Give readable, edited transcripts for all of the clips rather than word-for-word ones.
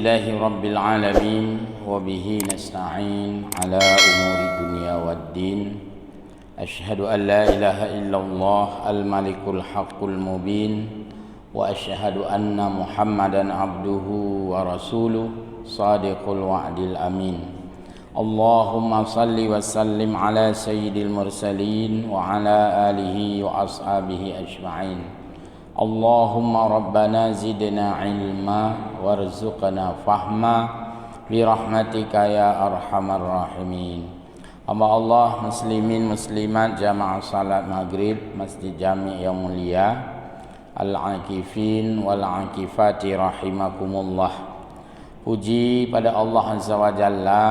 Alhamdulillahi Rabbil Alamin wa bihi nasta'in ala umuri dunya waddin. Ashhadu an la ilaha illallah al-malikul haqqul mubin wa ashhadu anna Muhammadan abduhu wa rasuluh sadiqul wa'dil amin. Allahumma salli wa sallim ala sayyidil mursalin wa ala alihi wa ashabihi ajma'in. Allahumma rabbana zidna ilma warzuqna fahma birahmatika ya arhamar rahimin. Hamba Allah muslimin muslimat jamaah salat maghrib Masjid Jami' yang mulia, al-akifin wal akifati rahimakumullah. Puji pada Allah Azza wa Jalla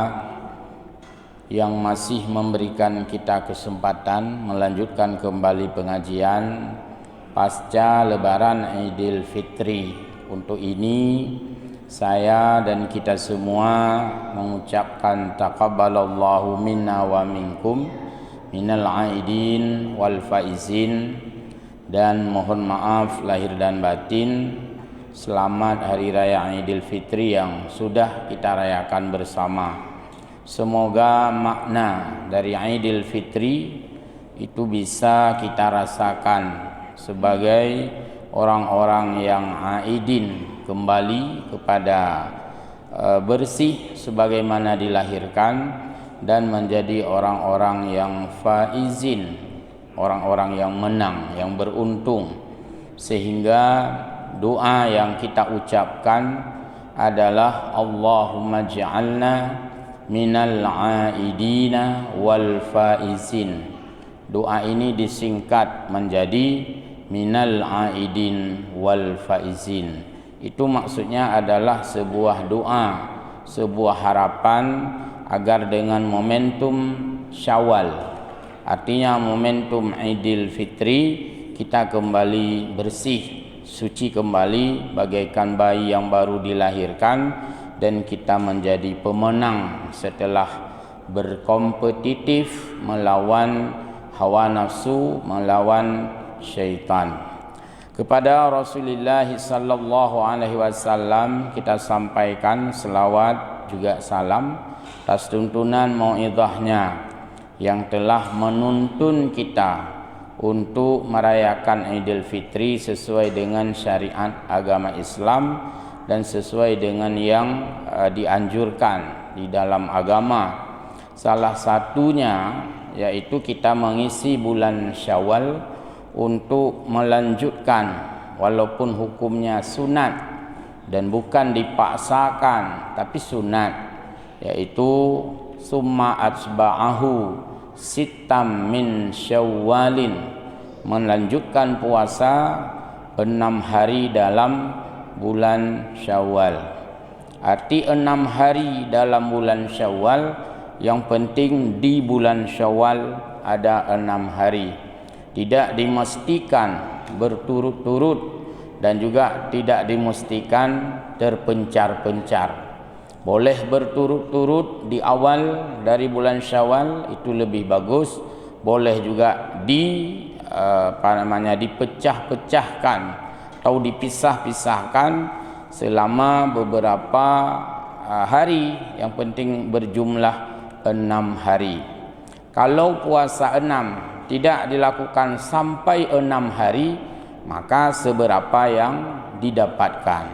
yang masih memberikan kita kesempatan melanjutkan kembali pengajian pasca lebaran Idul Fitri. Untuk ini saya dan kita semua mengucapkan taqabbalallahu minna wa minkum minal aidin wal faizin, dan mohon maaf lahir dan batin. Selamat Hari Raya Idul Fitri yang sudah kita rayakan bersama. Semoga makna dari Idul Fitri itu bisa kita rasakan sebagai orang-orang yang aidin, kembali kepada bersih sebagaimana dilahirkan, dan menjadi orang-orang yang faizin, orang-orang yang menang, yang beruntung. Sehingga doa yang kita ucapkan adalah Allahumma ja'alna minal aidina wal faizin. Doa ini disingkat menjadi minal aidin wal faizin. Itu maksudnya adalah sebuah doa, sebuah harapan agar dengan momentum Syawal, artinya momentum Idul Fitri, kita kembali bersih, suci kembali bagaikan bayi yang baru dilahirkan, dan kita menjadi pemenang setelah berkompetitif melawan hawa nafsu, melawan syaitan. Kepada Rasulullah sallallahu alaihi wasallam kita sampaikan selawat juga salam atas tuntunan mau'izahnya yang telah menuntun kita untuk merayakan Idul Fitri sesuai dengan syariat agama Islam dan sesuai dengan yang dianjurkan di dalam agama. Salah satunya yaitu kita mengisi bulan Syawal untuk melanjutkan, walaupun hukumnya sunat dan bukan dipaksakan tapi sunat, yaitu summa atsba'ahu sittam min syawalin, melanjutkan puasa 6 hari dalam bulan Syawal. Arti 6 hari dalam bulan Syawal, yang penting di bulan Syawal ada 6 hari. Tidak dimestikan berturut-turut dan juga tidak dimestikan terpencar-pencar. Boleh berturut-turut di awal dari bulan Syawal, itu lebih bagus. Boleh juga dipecah-pecahkan atau dipisah-pisahkan selama beberapa hari, yang penting berjumlah 6 hari. Kalau puasa 6 tidak dilakukan sampai 6 hari, maka seberapa yang didapatkan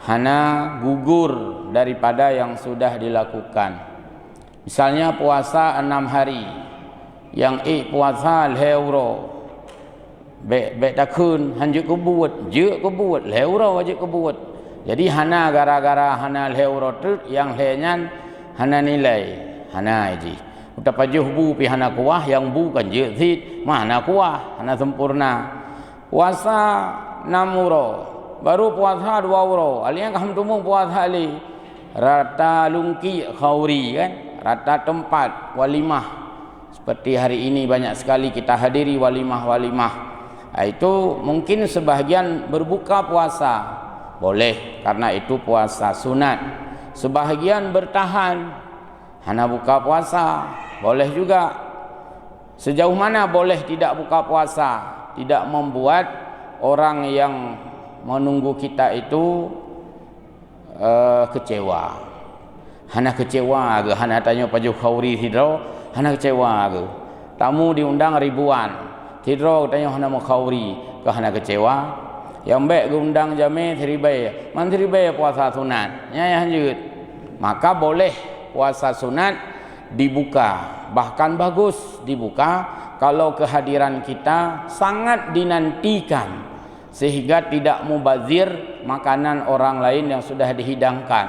hanya gugur daripada yang sudah dilakukan. Misalnya puasa 6 hari, yang puasa leuro baik takun hanjuk kebuat, je kebuat leuro aja kebuat. Jadi hana gara-gara hana leuro tu yang lenyan hana nilai hana aja. Utapajuh bu pi hana kuah, yang bu kan je zid mana kuah hana sempurna. Puasa 6 euro baru puasa 2 euro, aliang kam tumung puasa ali rata lungki khauri kan, rata tempat walimah. Seperti hari ini banyak sekali kita hadiri walimah-walimah. Itu mungkin sebahagian berbuka puasa, boleh karena itu puasa sunat. Sebahagian bertahan hana buka puasa, boleh juga. Sejauh mana boleh tidak buka puasa? Tidak membuat orang yang menunggu kita itu kecewa. Hana kecewa ke? Hana tanya Pak Jokowi tidro, hana kecewa ke? Tamu diundang ribuan. Tidro tanya hana mau khauri ke hana kecewa. Yang baik diundang jame seribai. Man seribai puasa sunat. Ya lanjut. Maka boleh puasa sunat dibuka. Bahkan bagus dibuka kalau kehadiran kita sangat dinantikan sehingga tidak mubazir makanan orang lain yang sudah dihidangkan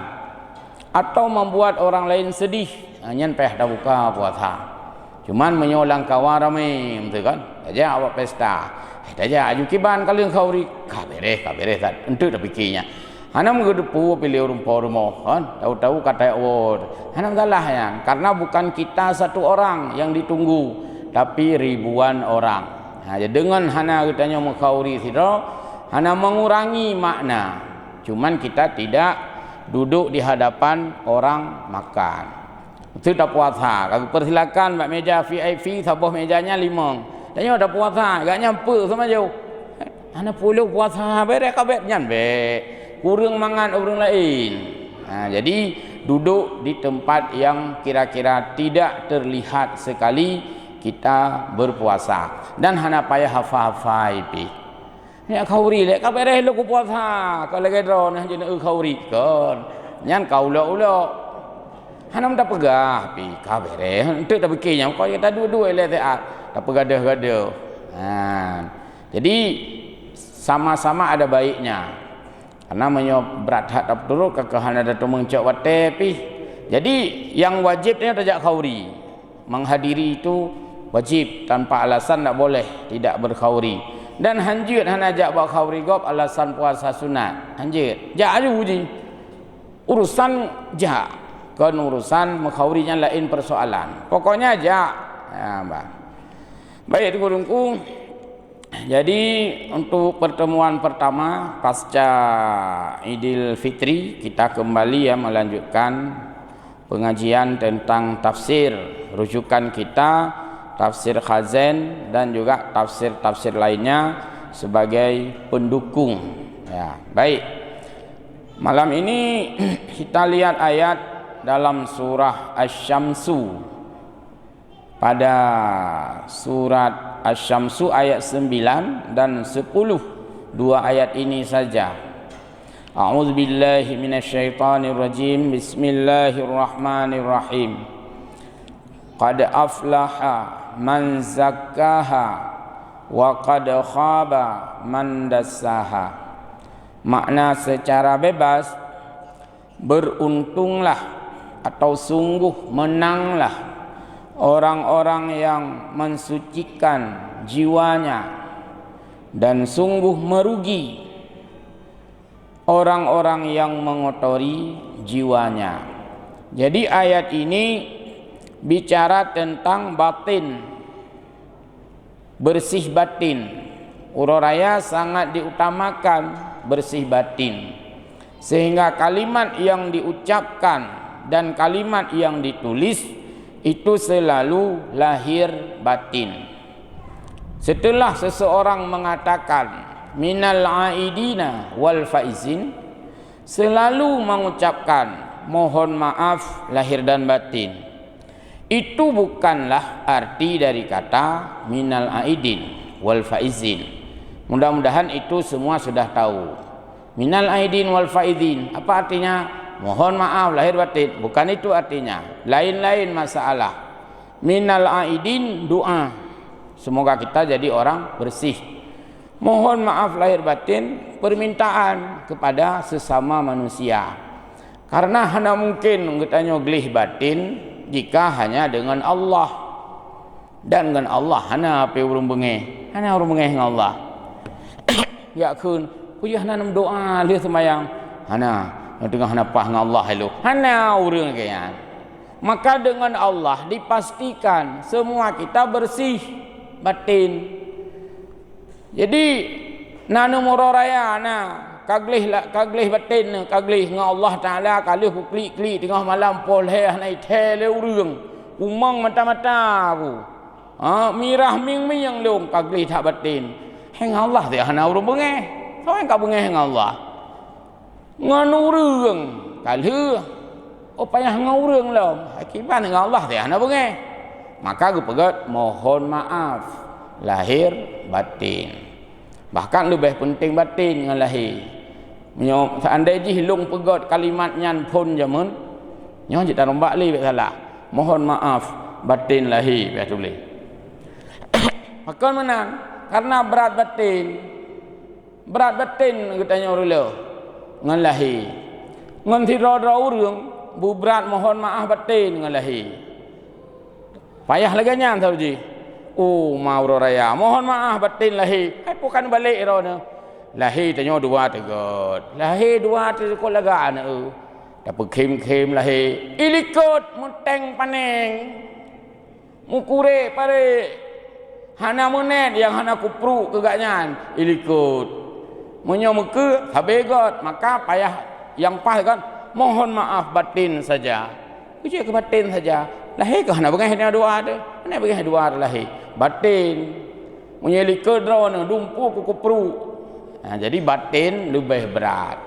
atau membuat orang lain sedih. Nyen peh dah buka puasa. Cuman menyolang kawan ramai, betul kan? Aja awak pesta. Aja aju kiban kalian khauri kabere tak entuk dah fikirnya. Hanam gedepu pilih rumah kan? Tahu-tahu kata awak. Hanam salah ya, karena bukan kita satu orang yang ditunggu, tapi ribuan orang. Nah, dengan hana katanya mengkhauri sidro, hana mengurangi makna. Cuman kita tidak duduk di hadapan orang makan. Itu dah puasa. Kalau persilakan mbak meja VIP, sabuh mejanya 5. Tanya dah puasa, agak nyampe sama jauh. Hana puluh puasa berek kabeh nyan be. Kurang mangan orang lain. Nah, jadi duduk di tempat yang kira-kira tidak terlihat sekali kita berpuasa. Dan hana payah hafal-hafal pi. Ni khauri lek kabeh lu puasa. Kalau gedro nah jeuna khauri kan. Nyan kaula-ula. Hanam dah pegah pi kabeh entuk dah bikinnya kau kita dua-dua le taat. Dah pegadah-gadah. Nah, jadi sama-sama ada baiknya. Karena berat hak turut kekehana datu mengcok wate pi. Jadi yang wajibnya tajak khauri. Menghadiri itu wajib, tanpa alasan tak boleh tidak berkhauri. Dan hanjut hana ajak buat khauri gop alasan puasa sunat. Hanjut. Jak aja uji. Urusan jak. Kan urusan mengkhaurinya lain persoalan. Pokoknya jak. Ya, Mbak. Baik gurungku. Jadi untuk pertemuan pertama pasca Idul Fitri kita kembali ya melanjutkan pengajian tentang tafsir. Rujukan kita tafsir Khazin dan juga tafsir-tafsir lainnya sebagai pendukung. Ya, baik. Malam ini kita lihat ayat dalam surah Asy-Syamsu. Pada surat Asy-Syamsu ayat 9 dan 10, dua ayat ini saja. A'udzubillahi minasyaitonirrajim. Bismillahirrahmanirrahim. Qad aflaha man zakkaha wa qad khaba man dassaha. Makna secara bebas, beruntunglah atau sungguh menanglah orang-orang yang mensucikan jiwanya, dan sungguh merugi orang-orang yang mengotori jiwanya. Jadi ayat ini bicara tentang batin, bersih batin. Uraraya sangat diutamakan bersih batin, sehingga kalimat yang diucapkan dan kalimat yang ditulis itu selalu lahir batin. Setelah seseorang mengatakan minal aidina wal faizin, selalu mengucapkan mohon maaf lahir dan batin. Itu bukanlah arti dari kata minal aidin wal faizin. Mudah-mudahan itu semua sudah tahu. Minal aidin wal faizin apa artinya? Mohon maaf lahir batin, bukan itu artinya. Lain-lain masalah. Minal aidin doa. Semoga kita jadi orang bersih. Mohon maaf lahir batin permintaan kepada sesama manusia. Karena hanya mungkin katanya gelih batin jika hanya dengan Allah. Dan dengan Allah hanya apa urung bengeh. Hanya urung bengeh dengan Allah. Ya kun, kuyah nanam doa lihat semayang. Hana tengah napah dengan Allah itu. Hana urang kaya. Maka dengan Allah dipastikan semua kita bersih batin. Jadi nanu muraraya na kaglih batin kaglih dengan Allah Taala kalih klik-klik tengah malam poleh nai tele urang. Umang mata-mata aku. Mirah ming-ming yang long kaglih tak batin. Hang Allah dia hana urang bengeh. Kau yang kau bengeh dengan Allah. ngan urang kalhe payah ngan urang lah akibat dengan Allah dia ana bengai maka gue pegat mohon maaf lahir batin, bahkan lebih penting batin dengan lahir. Seandainya hilung pegat kalimat nyan pun jamun nyo je tak rombak li salah mohon maaf batin lahir biar tulis maka menang karena berat batin katanya orang ngan lahir ngan tira-tira urang bu berat mohon maaf batin ngan lahir payah laganya tahu ji mau raya mohon maaf batin lahir bukan balik rona lahir tanya dua tegot lahir dua tegot lagaan dapat kem lahir ilikut muteng paneng mukure pare hana menet yang hana kupru kegatnya ilikut menyo muka habegot maka payah yang pas kan mohon maaf batin saja uji ke batin saja lahir ke hana bagi hanya dua ada hana bagi dua ada lahir batin menyelikut drone dumpu kupru jadi batin lebih berat.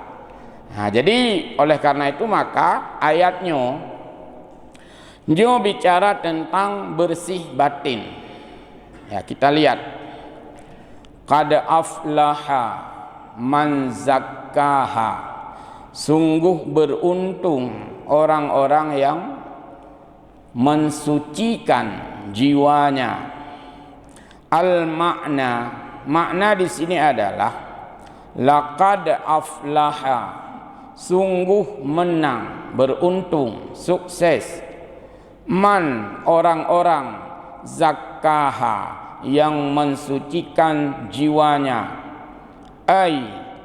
Jadi oleh karena itu maka ayatnya dia bicara tentang bersih batin. Ya kita lihat qad aflaha man zakkaha, sungguh beruntung orang-orang yang mensucikan jiwanya. Al makna di sini adalah laqad aflaha, sungguh menang, beruntung, sukses. Man, orang-orang zakkaha, yang mensucikan jiwanya.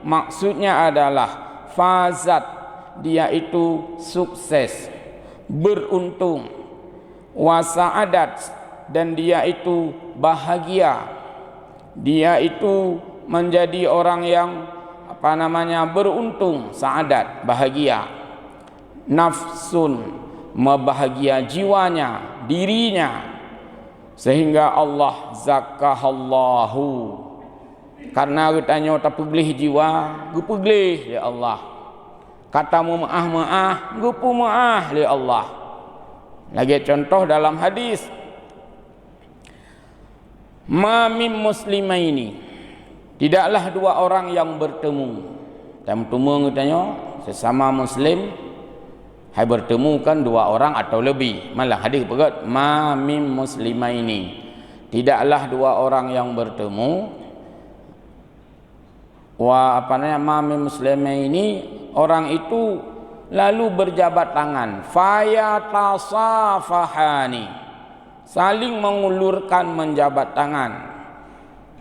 Maksudnya adalah fazat, dia itu sukses, beruntung. Wasa'adat, dan dia itu bahagia. Dia itu menjadi orang yang beruntung, saadat, bahagia. Nafsun, membahagia jiwanya, dirinya, sehingga Allah zakkahallahu. Karena katanya tak peglih jiwa, gue peglih ya Allah. Katamu maah gue pun maah ya Allah. Lagi contoh dalam hadis, ma min muslimaini, tidaklah dua orang yang bertemu. Dan bertemu katanya sesama muslim, hai bertemu kan dua orang atau lebih. Malah hadis pegat ma min muslimaini, tidaklah dua orang yang bertemu. Ma min muslimaini, orang itu lalu berjabat tangan, fayatasafahani, saling mengulurkan menjabat tangan.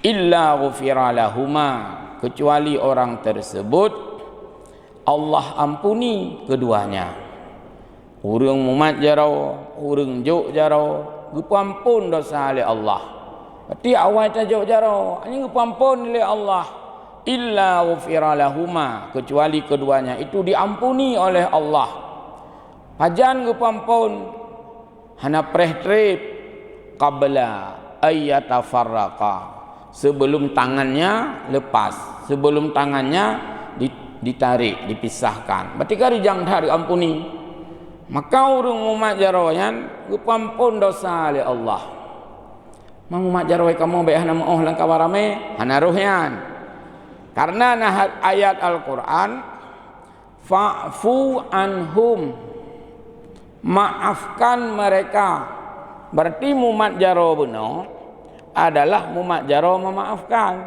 Illa ghufira lahuma, kecuali orang tersebut Allah ampuni keduanya. Urang mumat jarau, urang juk jarau, gupampun dosa oleh Allah. Berarti awal tajuk jarau, ini gupampun oleh Allah. Illa ghufira lahuma, kecuali keduanya itu diampuni oleh Allah. Pajan gupampun hana preh-trip qabla ayyatafarraqa, sebelum tangannya lepas, sebelum tangannya ditarik, dipisahkan. Berarti kari jangan hari ampuni. Maka urung umat jarawayan gupampun dosa oleh Allah. Mang umat jarawai kamu baik hana mau lang kawarame hana ruhyan. Karena nah ayat Al-Qur'an fa'fu anhum, maafkan mereka. Berarti umat jarawa benar adalah mumat jaro memaafkan,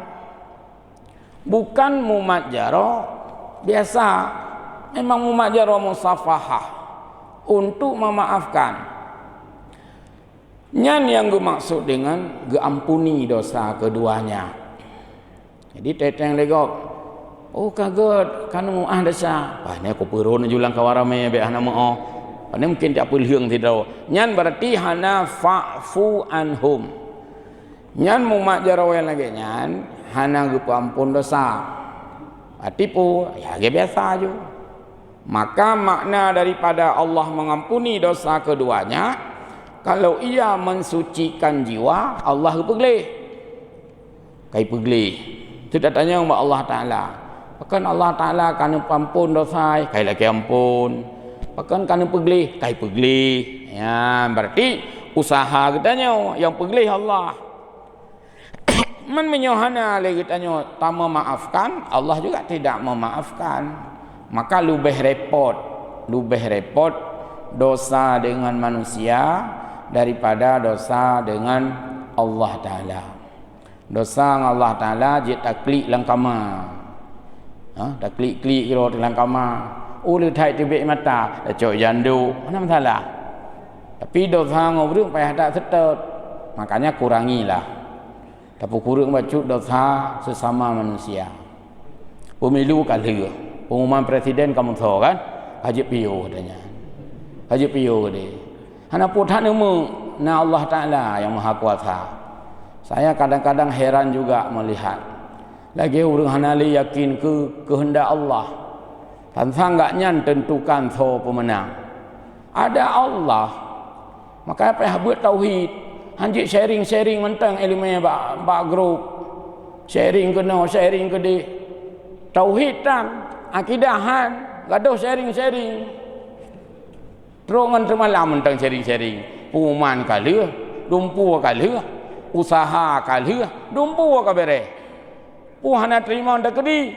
bukan mumat jaro biasa. Memang mumat jaro musafahah, untuk memaafkan. Nyan yang gue maksud dengan gue ampuni dosa keduanya. Jadi teteng legok, kaget kan muah dosa. Ini aku perun julang kawarame be ana mau. Ini mungkin tak pulhiung tidak. Nyan berarti hana fa'fu anhum. Nyan mumat jarawai lagi nyan hana gupu ampun dosa atipu ya biasa aja. Maka makna daripada Allah mengampuni dosa keduanya, kalau ia mensucikan jiwa, Allah peglih. Kai peglih. Itu datanya Allah Ta'ala. Pakan Allah Ta'ala kena ampun dosa, kai lagi ampun. Pakan kena peglih, kai peglih. Ya, berarti usaha katanya yang peglih Allah. Man menyohana lagi katanya tak memaafkan, Allah juga tidak memaafkan. Maka lebih repot dosa dengan manusia daripada dosa dengan Allah Ta'ala. Dosa dengan Allah Ta'ala je tak klik langkama. Tak klik-klik kira langkama. Ulu thai tibik mata, dah cok jandu. Mana masalah? Tapi dosa ngobrol payah tak setet. Makanya kurangilah. Tapi kurang baca dosa sesama manusia. Pemilu kali. Pengumuman presiden kamu tahu kan? Haji Pio katanya. Haji Pio dia. Hana putan ilmu na Allah Ta'ala yang maha kuasa. Saya kadang-kadang heran juga melihat. Lagi orang hanali yakin ke kehendak Allah. Tanpa enggaknya tentukan so pemenang. Ada Allah. Maka apa yang buat tauhid. Hanjik sharing mentang ilmu bak grup. Sharing kena, sharing ke dia. Tauhid tam. Akidahan. Gaduh sharing. Terongan termalam mentang sharing. Pengumuman kali. Dumpu kali. Usaha kali. Dumpu ke bereh. Puhana terima anda kedi.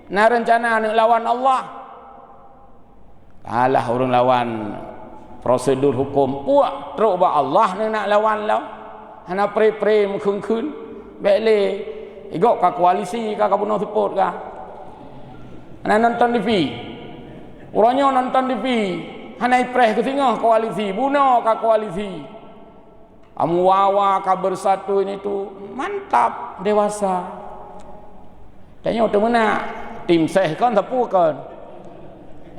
Na rencana nak lawan Allah. Alah orang lawan prosedur hukum. Puak teruk ba Allah nak lawan lau. Hana pre mengkun. Bele. Igok ka koalisi ka bunuh support ka. Hana nonton TV. Orangnya nonton TV. Hana ipres ke tengah koalisi. Bunuh ka koalisi. Amu wawa ka bersatu ini tu. Mantap dewasa. Tanya tu mana tim seh kan tepu kan.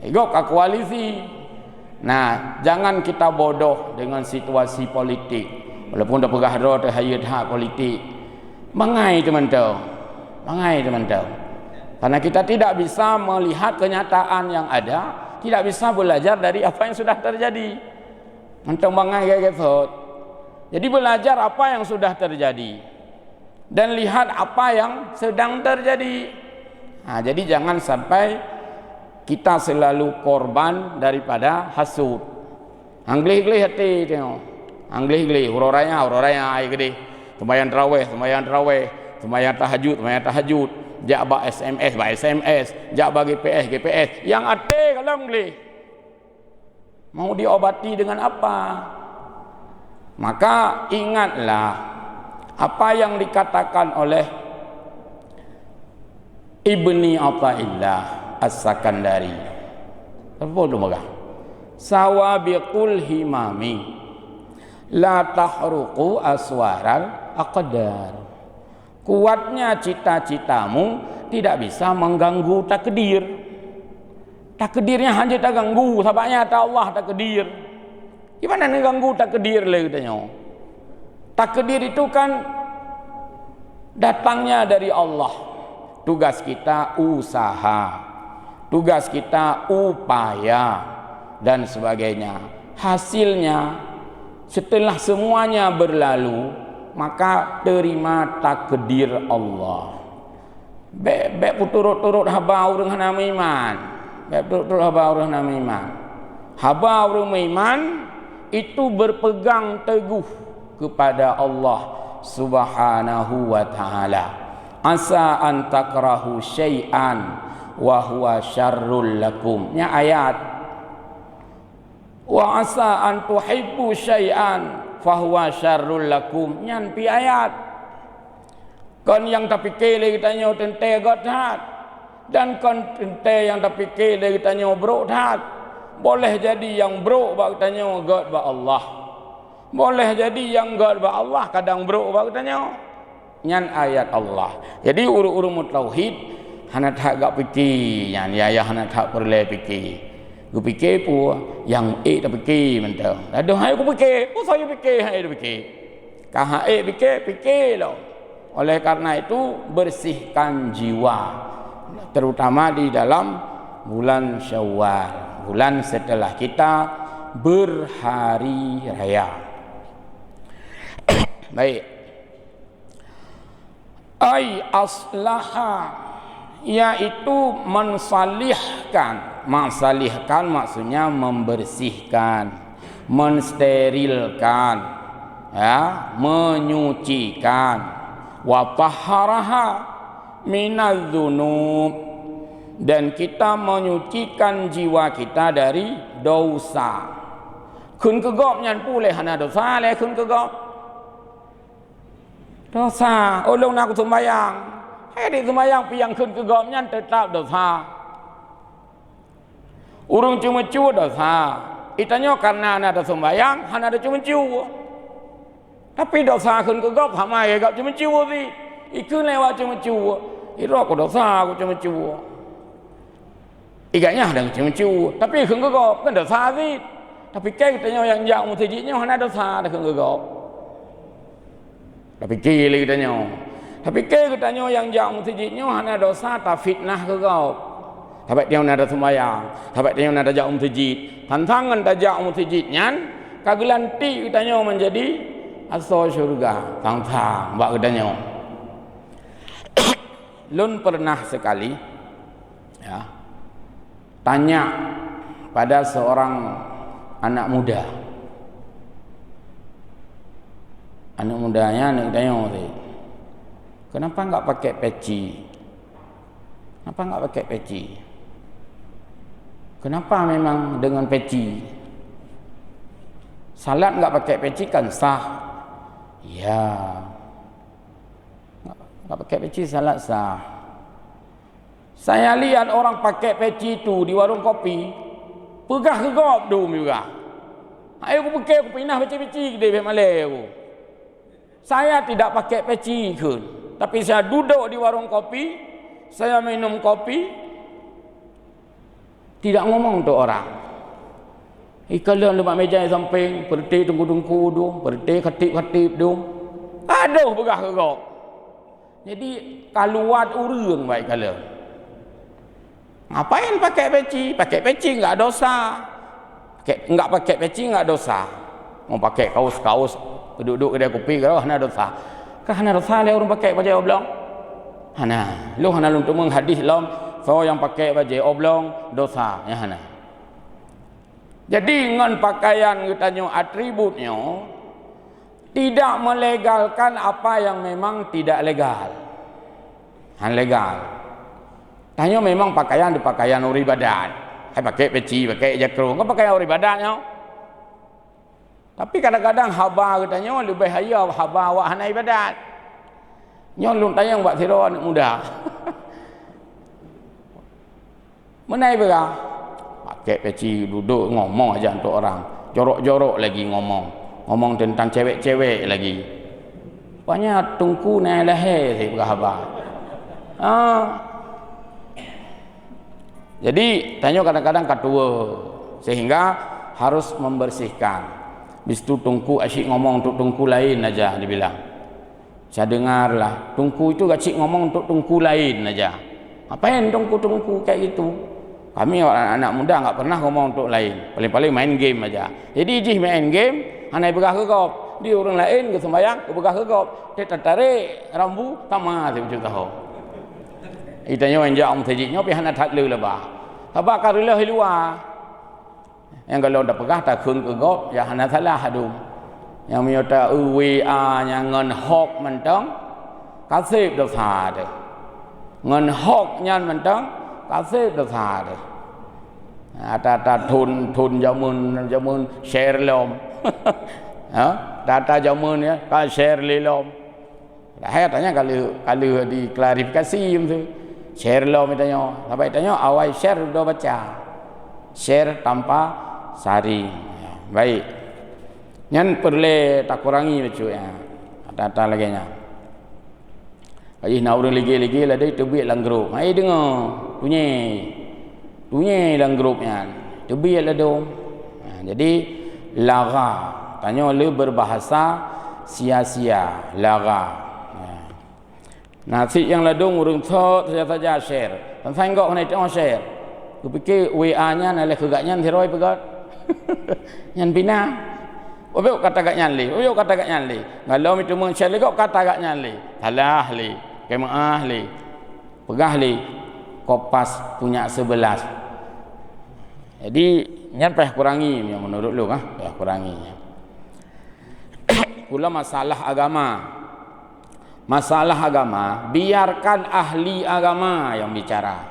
Igok ka koalisi. Nah, jangan kita bodoh dengan situasi politik. Walaupun dah pegah roh terhayat hak politik. Mangai teman-teman. Karena kita tidak bisa melihat kenyataan yang ada, tidak bisa belajar dari apa yang sudah terjadi. Mentang mangai kayak gitu. Jadi belajar apa yang sudah terjadi. Dan lihat apa yang sedang terjadi. Nah, jadi jangan sampai kita selalu korban daripada hasud. Anglih-anglih hati tengok. Anglih-anglih hururanya ai gede. Sembahyang tarawih, sembahyang tahajud. Jak ba SMS, jak ba GPS. Yang ate kalau anglih. Mau diobati dengan apa? Maka ingatlah apa yang dikatakan oleh Ibni Athaillah As-Sakandari. Apa tu maka? Sawabiqul himami la tahruqu aswaral aqdar. Kuatnya cita-citamu tidak bisa mengganggu takdir. Takdirnya hanya tak ganggu, sebabnya tak Allah takdir. Gimana nak ganggu takdir le katanya? Takdir itu kan datangnya dari Allah. Tugas kita usaha, tugas kita upaya dan sebagainya. Hasilnya setelah semuanya berlalu, maka terima takdir Allah. Bek turut-turut haba orang nama iman. Bek turut haba orang nama iman. Haba orang iman itu berpegang teguh kepada Allah Subhanahu wa ta'ala. Asa an takrahu syai'an wa huwa syarrul lakum. Ini ayat. Wa asa an tuhibbu syai'an fa huwa syarrul lakum. Ini pi ayat. Kan yang tak fikir lagi tanya tente got hat. Dan kan tente yang tak fikir lagi tanya bro hat. Boleh jadi yang bro bak tanya got ba Allah. Boleh jadi yang God ba Allah kadang bro bak tanya nyan ayat Allah. Jadi uru-uru tauhid hana tak gak fikir nyan ya hana tak perle fikir. Ku fikir pu yang tak fikir mentang. Aduh hai ku fikir, saya fikir hai fikir. Kah fikir lo. Oleh karena itu bersihkan jiwa terutama di dalam bulan Syawal, bulan setelah kita berhari raya. Baik. Ai aslaha yaitu mensalihkan. Mensalihkan maksudnya membersihkan, mensterilkan, ya, menyucikan. Wa tahharaha minadz-dzunub, dan kita menyucikan jiwa kita dari dosa. Kun kegop nyan puleh hana dosa le kun kegop. Dosa, ulung nak sembahyang. Hai di sembahyang piang kun kegop nyan tetap dosa. Urung cuma-cuma dosa. Itanya karena ada sembahyang, hana ada cuma-cuma. Tapi dosa kun kegop hama ya gap cuma-cuma si. Ikun lewat cuma-cuma. Iro aku dosa aku cuma-cuma. Igaknya ada cuma-cuma. Tapi kun kegop kan dosa si. Tapi kitanya yang jauh masjidnya hana dosa ada kun kegop. Tapi kiri kitanya. Tapi kitanya yang jauh masjidnya hana dosa tak fitnah kegop. Tabat dia nak ada sembahyang, tabat dia nak ada jauh masjid. Tantangan tak jauh masjidnya, kagelanti kitanya menjadi asal syurga. Tang-tang bak kitanya. Lun pernah sekali ya, tanya pada seorang anak muda. Anak mudanya nak tanya, kenapa enggak pakai peci? Kenapa enggak pakai peci? Kenapa memang dengan peci? Salat enggak pakai peci kan sah? Ya. Enggak pakai peci salat sah. Saya lihat orang pakai peci itu di warung kopi, pegah ke gop dum juga. Ayo aku pakai, aku pindah peci-peci ke dia Malay aku. Saya tidak pakai peci ke, tapi saya duduk di warung kopi, saya minum kopi, tidak ngomong untuk orang. Kalau lemak meja yang samping, perti tunggu-tunggu dum, perti khatib-khatib dum. Aduh begah kegok. Jadi kaluat urang baik kalau. Ngapain pakai peci? Pakai peci enggak dosa. Enggak pakai peci enggak dosa. Mau pakai kaos-kaos duduk kedai kopi kalau hana dosa. Kah hana dosa le orang pakai baju oblong? Hana. Lu hana untuk menghadis lom. So yang pakai baju oblong dosa ya hana. Jadi dengan pakaian kitanya atributnya tidak melegalkan apa yang memang tidak legal. Han legal. Tanya memang pakaian di pakaian uri badan. Hai pakai peci, pakai jakro, enggak pakai uri badannya. Tapi kadang-kadang haba katanya lebih hayau haba awak hana ibadat. Nyolong tanya buat siro anak muda. Menai berah? Pakai peci duduk ngomong aja untuk orang. Jorok-jorok lagi ngomong. Ngomong tentang cewek-cewek lagi. Banyak tungku naik leher si berhabar. Jadi tanya kadang-kadang katua. Sehingga harus membersihkan. Bis itu tungku asyik ngomong untuk tungku lain aja dibilang. Saya dengarlah. Tungku itu asyik ngomong untuk tungku lain aja. Apain tungku-tungku kayak gitu? Kami anak muda enggak pernah ngomong untuk lain. Paling-paling main game aja. Jadi jih main game, anai begah kegop. Di orang lain ke sembahyang, ke begah kegop. Dia tertarik rambu sama tu tahu. Itanya yang jauh masjidnya pi hana that lu lebah. Habaq karulah luar. Yang kalau dah pegah tak kun kegop, ya hana salah hadum. Yang menyota WA yang ngan hok mentang, kasih dosa tu. Ngan hok nyan mentang, kasih dosa tu. Data thun jamun share lom. Data jamun ya, kan share lom. Dah tanya kalau diklarifikasi tu. Share lom tanya. Sampai tanya awal share dah baca. Share tanpa sari. Baik. Nyan perle tak kurangi becu ya. Data lagi nya. Ai nak urang lagi lah dia tebik lang grup. Ai dengar. Tunye dalam grupnya. Tebik lah dong. Jadi lara. Tanya le berbahasa sia-sia, lara. Nasi yang ladung urung thot saja share. Dan saya enggak kena tengok share. Ku fikir WA-nya nalih kegaknya tiroi pegat. Nyan bina. Obek kata gaknya li. Obek kata gaknya li. Kalau mitu meng share li kok kata gaknya li. Salah li. Kemaah li. Pegah li. Kopas punya 11. Jadi nyan payah kurangi yang menurut lu payah kurangi. Pula masalah agama. Masalah agama biarkan ahli agama yang bicara.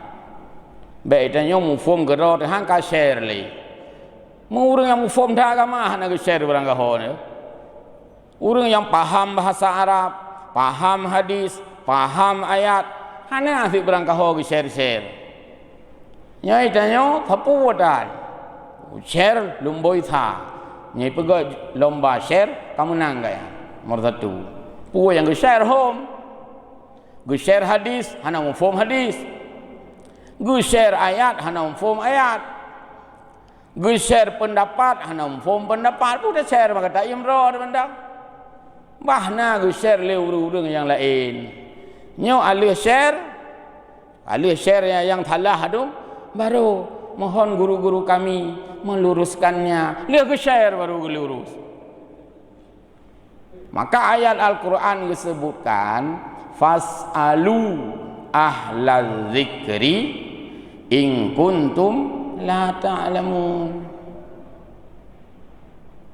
Baik tanya mufum gerot hang ka share le. Mu urang yang mufum dah agama hang ka share barang kahon. Urang yang paham bahasa Arab, paham hadis, paham ayat, hana asyik barang kahon share. Nyai tanya thapu wadan. Share lumboi tha. Nyai pega lomba share kamu nang gaya. Nomor 1. Pu yang share home. Share hadis, hana mufum hadis. Share ayat, hana mufum ayat. Share pendapat, hana mufum pendapat. Pu dah share maka tak imro benda. Bahna share le urang yang lain. Nyo alih share yang thalah tu baru mohon guru-guru kami meluruskannya. Dia share baru lurus. Maka ayat Al-Quran disebutkan fas'alu ahlal zikri in kuntum la ta'lamun.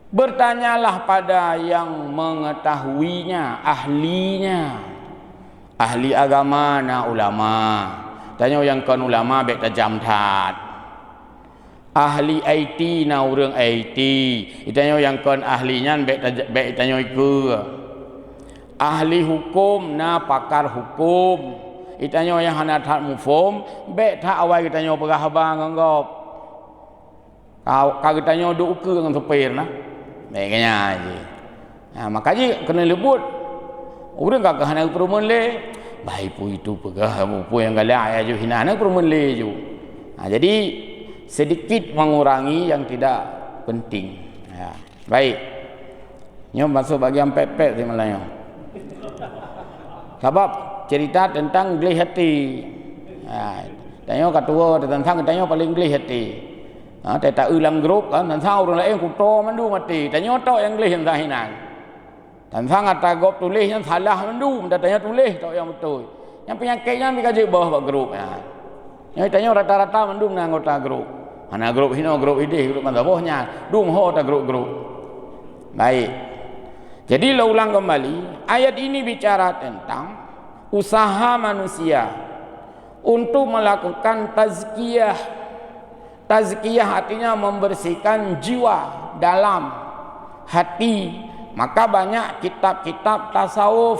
Bertanyalah pada yang mengetahuinya, ahlinya. Ahli agama na ulama. Tanya yang kan ulama baik tajam tat. Ahli IT na urang IT. Tanya yang kan ahlinya baik tanya iku. Ahli hukum na pakar hukum. Itanya yang hana tat mufum baik tak awal kita tanya pegah abang anggap. Kau kita tanya duk ke dengan sepir nah. Baiknya aje. Nah, makanya kena lebut. Urang kagak hana perumun le. Baik pu itu pegah pu yang galak aja hina hana perumun le ju. Nah, jadi sedikit mengurangi yang tidak penting. Ya. Baik. Nyom masuk bagian pepek di Melayu. Sebab cerita tentang geli hati. Ya. Tanya ketua tentang tanya paling geli hati. Tak ulang grup kan tentang orang lain kuto mandu mati. Tanya tok yang geli yang tahinan. Tentang kata gop tulis yang salah mandu, tanya tulis tok yang betul. Yang penyakitnya dikaji bawah grup ya. Yang tanya rata-rata mandu anggota grup. Mana grup hino, grup ide, grup mandabahnya, dumho ta grup-grup. Baik. Jadi ulang kembali, ayat ini bicara tentang usaha manusia untuk melakukan tazkiyah. Tazkiyah artinya membersihkan jiwa dalam hati. Maka banyak kitab-kitab tasawuf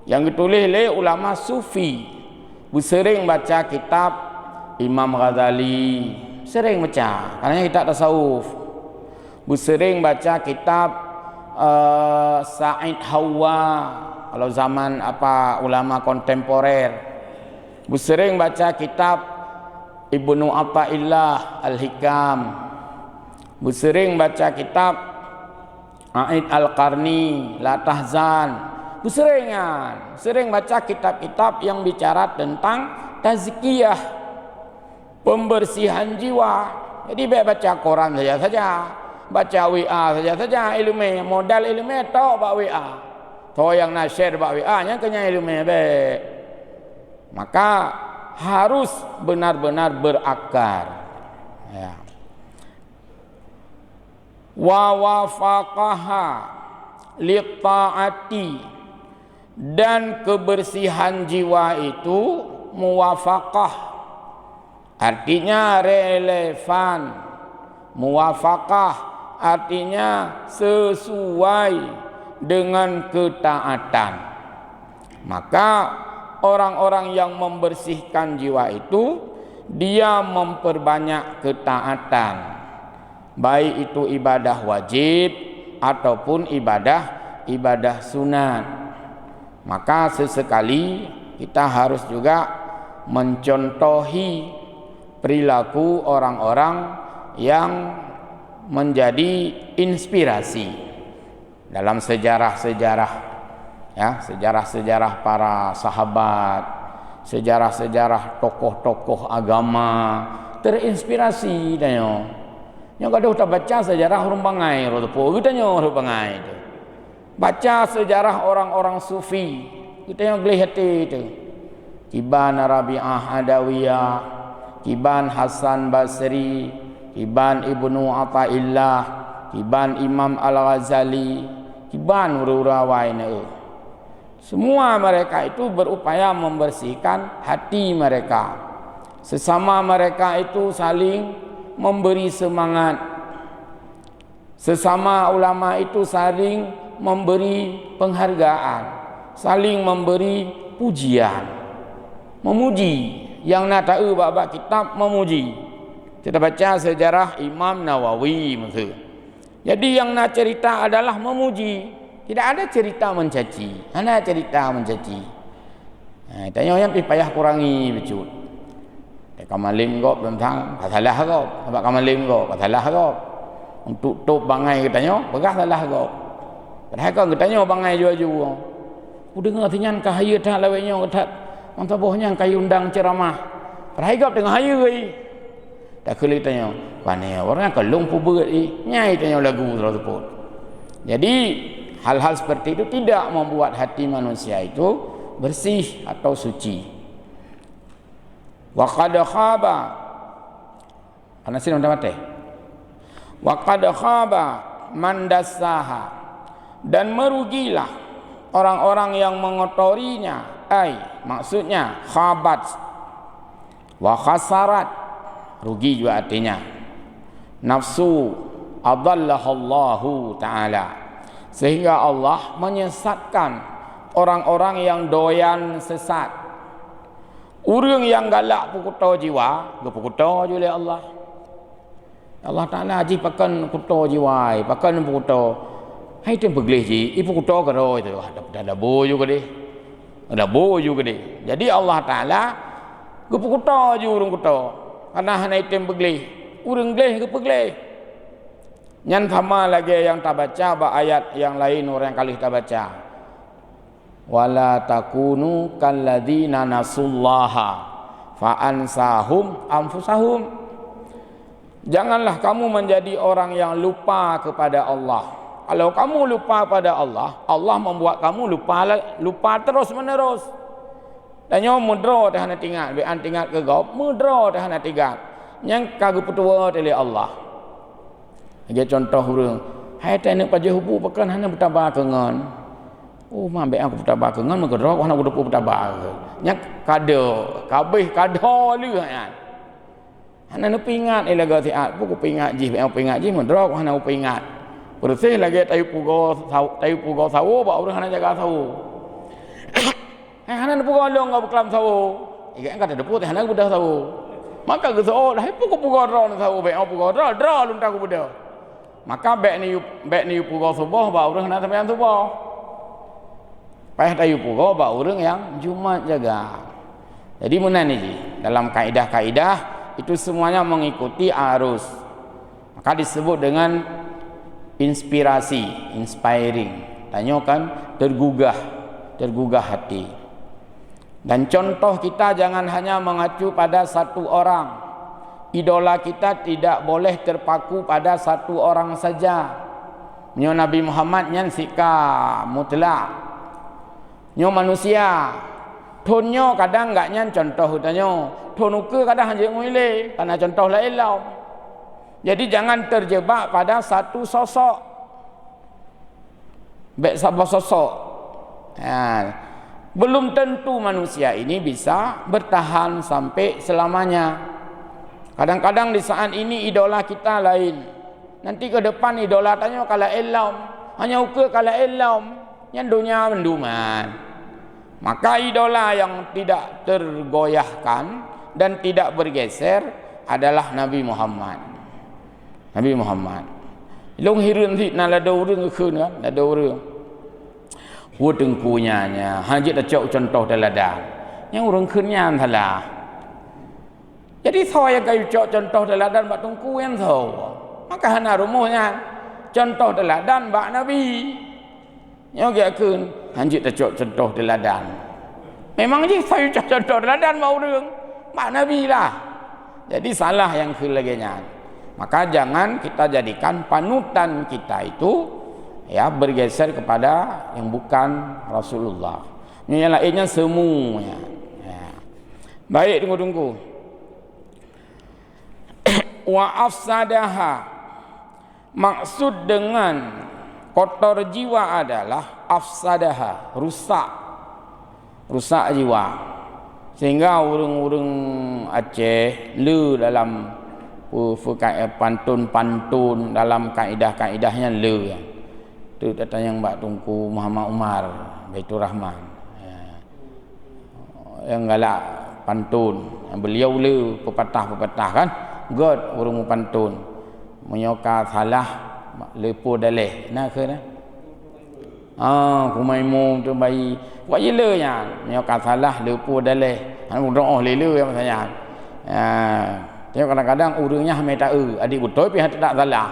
yang ditulis oleh ulama sufi. Sering baca kitab Imam Ghazali, sering baca karena kitab tasawuf. Sering baca kitab Said Hawa kalau zaman ulama kontemporer. Sering baca kitab Ibnu Athaillah Al-Hikam. Sering baca kitab Aid Al-Qarni La Tahzan. Sering baca kitab-kitab yang bicara tentang tazkiyah, pembersihan jiwa. Jadi baik baca Quran saja, baca WA saja ilmu, modal ilmu tok bak WA. To yang nak share bak WA nya kena ilmu baik. Maka harus benar-benar berakar. Ya. Wa wafaqaha liqaati, dan kebersihan jiwa itu muwafaqah artinya relevan. Muwafaqah artinya sesuai dengan ketaatan. Maka orang-orang yang membersihkan jiwa itu dia memperbanyak ketaatan, baik itu ibadah wajib ataupun ibadah sunat. Maka sesekali kita harus juga mencontohi perilaku orang-orang yang menjadi inspirasi dalam sejarah-sejarah, ya, sejarah-sejarah para sahabat, sejarah-sejarah tokoh-tokoh agama, terinspirasi danyo. Yang kada usah baca sejarah orang bangai ro tepo, kita nyo orang bangai itu. Baca sejarah orang-orang sufi, kita yang geli hati itu. Kiban Rabi'ah Adawiyah, Kiban Hasan Basri, Kiban Ibnu Athaillah, Kiban Imam Al-Ghazali, Kiban ura-ura waina. Semua mereka itu berupaya membersihkan hati mereka. Sesama mereka itu saling memberi semangat. Sesama ulama itu saling memberi penghargaan, saling memberi pujian, memuji. Yang nak tahu bab kitab memuji. Kita baca sejarah Imam Nawawi masa. Jadi yang nak cerita adalah memuji. Tidak ada cerita mencaci. Ada cerita mencaci. Tanya yang payah kurangi becut. Kamalim kau tentang salah kau. Sebab kamalim kau salah kau. Untuk top bangai katanya, begah salah kau. Padahal kau katanya bangai jua-jua. Ku dengar tinyan kahaya tak lawenya kata. Mantap bohnya kayu undang ceramah. Padahal kau tengah haya ke? Tak kali tanya, "Mana orang kelung puber nyai tanya lagu tersebut." Jadi hal-hal seperti itu tidak membuat hati manusia itu bersih atau suci. Wa qad khaba. Ana sini undang mate. Wa qad khaba man dassaha. Dan merugilah orang-orang yang mengotorinya. Maksudnya khabat wa khasarat, rugi juga artinya. Nafsu adallahu ta'ala, sehingga Allah menyesatkan orang-orang yang doyan sesat. Orang yang galak pukuto jiwa, pukuto oleh Allah. Allah Ta'ala haji pakan pukuto jiwa, pakan pukuto. Hai tu begleh ji, ipu pukuto karo itu. Ada bo juga deh. Ada bo juga deh. Jadi Allah Ta'ala pukuto je orang kuto. Karena hanya itu begleh. Orang gleh ke begleh. Yang sama lagi yang tak baca ayat yang lain orang yang kali tak baca. Wala takunu kalladzina nasullaha fa ansahum anfusahum. Janganlah kamu menjadi orang yang lupa kepada Allah. Kalau kamu lupa pada Allah, Allah membuat kamu lupa terus menerus. Dan nyo mudra dah nak tinggal, bean tinggal ke gop, mudra dah nak tinggal. Yang kagu petua oleh Allah. Dia contoh orang, hai tak nak paje hubu pekan hana bertabah kengan. Oh mambe aku bertabah kengan menggerok hana aku depu bertabah. Nyak kada, kabeh kada lu kan. Hana nak pingat elaga tiat, buku pingat ji, bean pingat ji mudra hana aku pingat. Bersih lagi tayu pugo sawo, ba orang hana jaga sawo. Hana pugo long ngau kelam sawo. Ikan kata depu teh hana budak sawo. Maka ke sawo dah pugo ron sawo be au pugo dra lunta ku budak. Maka bek ni pugo subuh ba orang hana sampean subuh. Payah tayu pugo ba orang yang Jumat jaga. Jadi mana ni dalam kaidah-kaidah itu semuanya mengikuti arus. Maka disebut dengan inspirasi, inspiring. Tanyakan tergugah hati. Dan contoh kita jangan hanya mengacu pada satu orang. Idola kita tidak boleh terpaku pada satu orang saja. Nyo Nabi Muhammad nyan sika mutlak. Nyo manusia. Tonyo kadang enggak nyan contoh utanyo. Tonuke kadang hanya ngile karena contoh la ilau. Jadi jangan terjebak pada satu sosok. Baik sabar sosok. Belum tentu manusia ini bisa bertahan sampai selamanya. Kadang-kadang di saat ini idola kita lain. Nanti ke depan idola tanya kala elam. Hanya ukur kala elam. Yang dunia menduman. Maka idola yang tidak tergoyahkan dan tidak bergeser adalah Nabi Muhammad. Nabi Muhammad. Long hirun thi na la do rương khư nữa, la do rương. Vua từng cù nhà hajit dah cok contoh teladan. Yang urang khư nyan thala. Jadi saya kayu cok contoh teladan bak tungku yang tho. Maka hana rumuhnya contoh teladan bak Nabi. Yang dia khư hajit dah cok contoh teladan. Memang je saya cok contoh teladan bak urang bak Nabi lah. Jadi salah yang khư lagi nyan. Maka jangan kita jadikan panutan kita itu ya bergeser kepada yang bukan Rasulullah. Yang lainnya semuanya. Ya. Baik, tunggu. Wa afsadaha, maksud dengan kotor jiwa adalah afsadaha, rusak jiwa. Sehingga orang-orang Aceh le dalam pantun dalam kaedah-kaedahnya le. Tu datang yang Mbak Tunku Muhammad Umar Baitur Rahman. Yang galak pantun, yang beliau le pepatah-pepatah kan. God orang pantun menyoka salah lepo daleh nah ke nah kumaimu tu bayi buat jela nya menyoka salah lepo daleh hang doa lele yang saya tengok kadang-kadang urangnya hamai tahu adik betul pi tak salah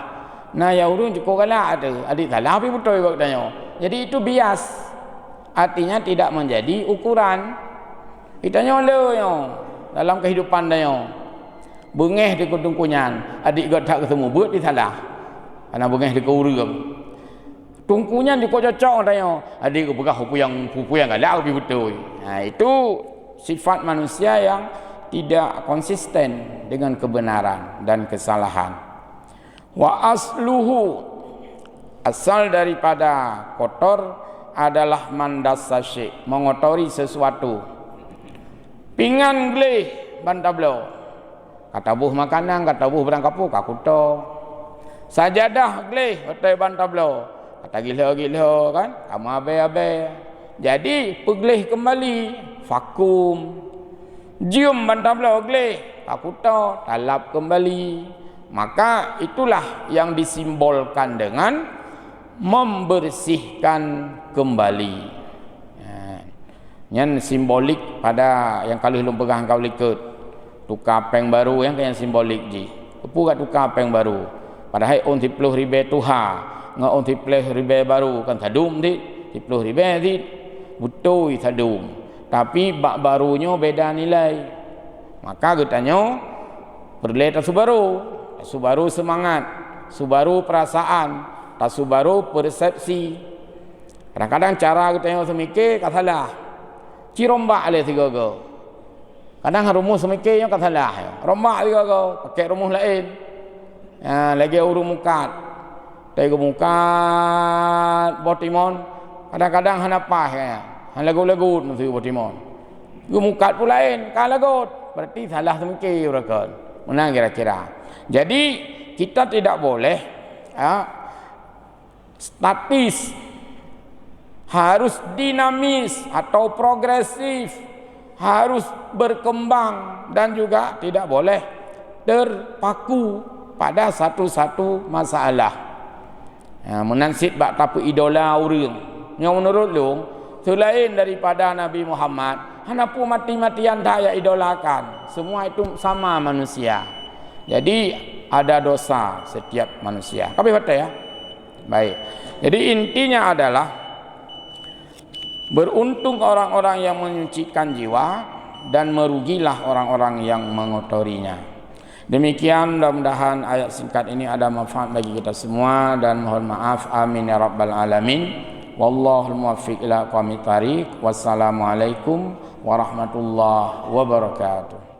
nah ya urang cukup galak ada adik salah pi betul buat tanya jadi itu bias artinya tidak menjadi ukuran kitanya le yo dalam kehidupan dia bengeh di kudung kunyan adik gak tak ketemu buat di salah karena bengeh di keurang tungkunyan di kau cocok tanya adik gak pupu yang galak lebih betul. Nah itu sifat manusia yang tidak konsisten dengan kebenaran dan kesalahan. Wa asluhu, asal daripada kotor adalah mandasa syek, mengotori sesuatu. Pingan gleh bantablo, kata buh makanan, kata buh barang kapuk, kakuto. Sajadah gleh, hotel bantablo, kata gila-gila kan, kamu abai-abai. Jadi pegleh kembali, vakum. Jium bantablo gleh, kakuto, talap kembali. Maka itulah yang disimbolkan dengan membersihkan kembali. Yang simbolik pada yang kali belum pegang kau likut. Tukar peng baru yang simbolik ji. Kepu kat tukar peng baru. Padahal on 10 ribe tuha, ngau on 10 ribe baru kan tadum dit, 10 ribe dit. Betul tadum. Tapi bak barunya beda nilai. Maka katanya perle tak Subaru. Subaru semangat, Subaru perasaan, tak Subaru persepsi. Kadang-kadang cara katanya semikir kat salah. Cirombak le tiga go. Kadang rumus semikirnya kat salah. Rombak tiga go, pakai rumus lain. Lagi urung mukat. Tega mukat botimon. Kadang-kadang hanapah kaya. Han lagu-lagu mesti botimon. Gu mukat pun lain, kan lagu. Berarti salah semikir mereka. Mana kira-kira. Jadi kita tidak boleh statis, harus dinamis atau progresif, harus berkembang dan juga tidak boleh terpaku pada satu-satu masalah. Menansib bak tapu idola orang yang menurut lu selain daripada Nabi Muhammad, hanapu mati-matian daya idolakan. Semua itu sama manusia. Jadi ada dosa setiap manusia. Kami baca ya. Baik. Jadi intinya adalah beruntung orang-orang yang menyucikan jiwa dan merugilah orang-orang yang mengotorinya. Demikian, mudah-mudahan ayat singkat ini ada manfaat bagi kita semua dan mohon maaf. Amin ya rabbal alamin. Wallahul muwaffiq ila aqwamit thariq. Wassalamualaikum warahmatullahi wabarakatuh.